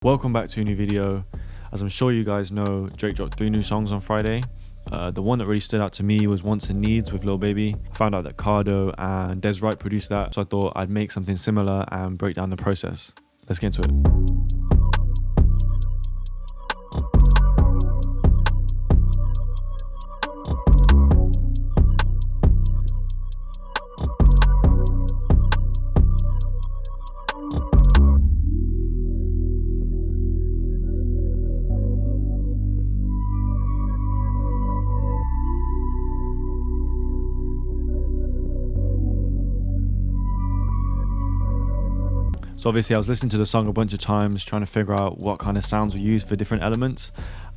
Welcome back to a new video. As I'm sure you guys know, Drake dropped 3 new songs on Friday. The one that really stood out to me was Wants and Needs with Lil Baby. I found out that Cardo and Wright produced that, so I thought I'd make something similar and break down the process. Let's get into it. So obviously I was listening to the song a bunch of times, trying to figure out what kind of sounds were used for different elements.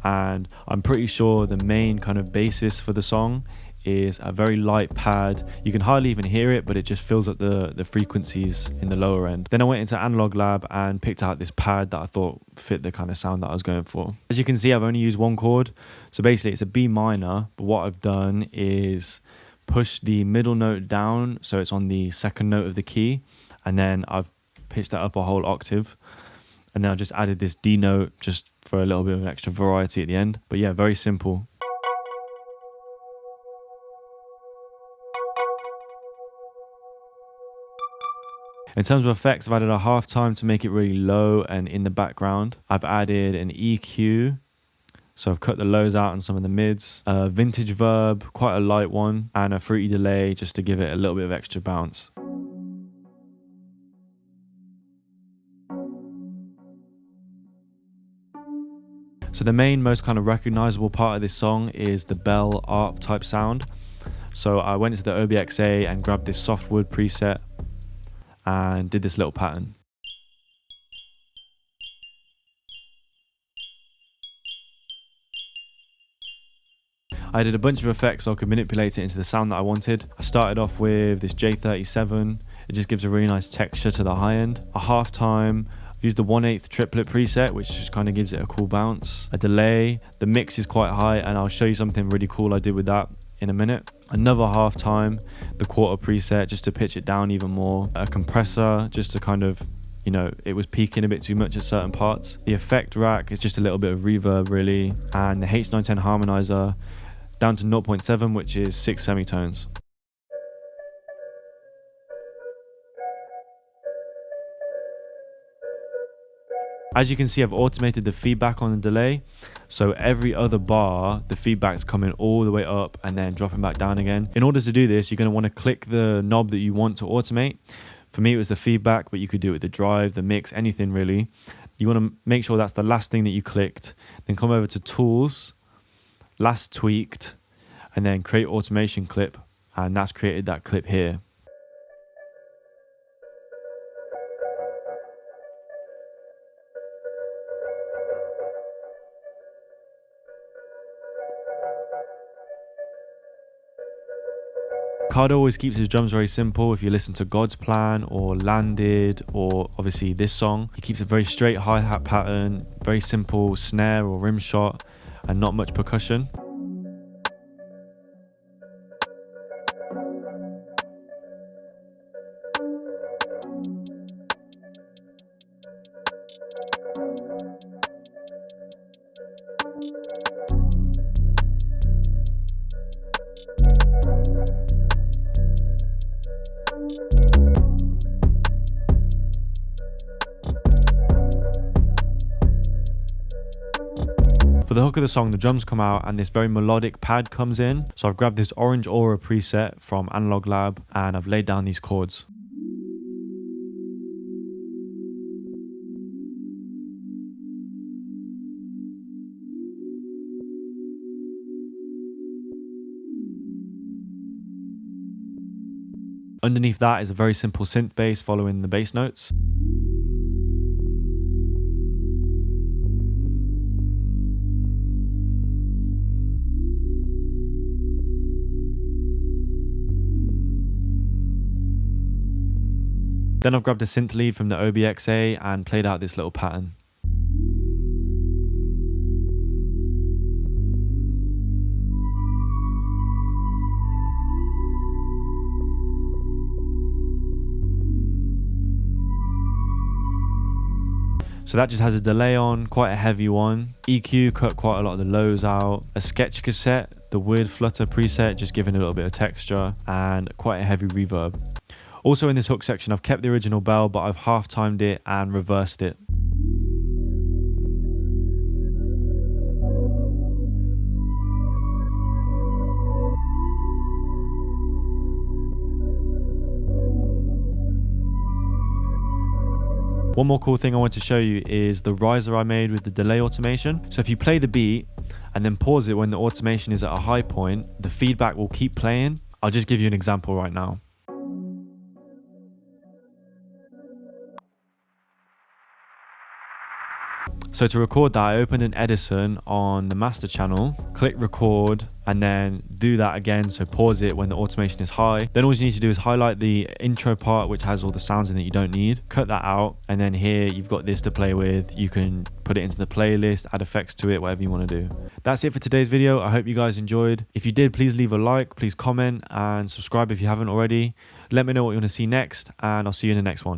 And I'm pretty sure the main kind of basis for the song is a very light pad. You can hardly even hear it, but it just fills up the frequencies in the lower end. Then I went into Analog Lab and picked out this pad that I thought fit the kind of sound that I was going for. As you can see, I've only used one chord. So basically it's a B minor, but what I've done is push the middle note down so it's on the second note of the key, and then I've pitched that up a whole octave, and then I just added this D note just for a little bit of an extra variety at the end. But yeah, very simple. In terms of effects, I've added a halftime to make it really low and in the background. I've added an EQ, so I've cut the lows out and some of the mids, a vintage verb, quite a light one, and a fruity delay just to give it a little bit of extra bounce. So the main, most kind of recognizable part of this song is the bell ARP type sound. So I went into the OBXA and grabbed this softwood preset and did this little pattern. I did a bunch of effects so I could manipulate it into the sound that I wanted. I started off with this J37. It just gives a really nice texture to the high end. A halftime. Use the 1/8 triplet preset, which just kind of gives it a cool bounce. A delay, the mix is quite high, and I'll show you something really cool I did with that in a minute. Another halftime, the quarter preset, just to pitch it down even more. A compressor, just to kind of, you know, it was peaking a bit too much at certain parts. The effect rack is just a little bit of reverb really, and the H910 harmonizer down to 0.7, which is 6 semitones. As you can see, I've automated the feedback on the delay. So every other bar, the feedback's coming all the way up and then dropping back down again. In order to do this, you're going to want to click the knob that you want to automate. For me, it was the feedback, but you could do it with the drive, the mix, anything really. You want to make sure that's the last thing that you clicked. Then come over to Tools, Last Tweaked, and then Create Automation Clip. And that's created that clip here. Cardo always keeps his drums very simple. If you listen to God's Plan or Landed or obviously this song, he keeps a very straight hi-hat pattern, very simple snare or rim shot, and not much percussion. For the hook of the song, the drums come out and this very melodic pad comes in. So I've grabbed this Orange Aura preset from Analog Lab and I've laid down these chords. Underneath that is a very simple synth bass following the bass notes. Then I've grabbed a synth lead from the OBXA and played out this little pattern. So that just has a delay on, quite a heavy one. EQ, cut quite a lot of the lows out. A sketch cassette, the weird flutter preset, just giving a little bit of texture, and quite a heavy reverb. Also in this hook section, I've kept the original bell, but I've half timed it and reversed it. One more cool thing I want to show you is the riser I made with the delay automation. So if you play the beat and then pause it when the automation is at a high point, the feedback will keep playing. I'll just give you an example right now. So to record that, I opened an Edison on the master channel, click record, and then do that again. So pause it when the automation is high. Then all you need to do is highlight the intro part, which has all the sounds in that you don't need, cut that out. And then here you've got this to play with. You can put it into the playlist, add effects to it, whatever you want to do. That's it for today's video. I hope you guys enjoyed. If you did, please leave a like, please comment and subscribe if you haven't already. Let me know what you want to see next, and I'll see you in the next one.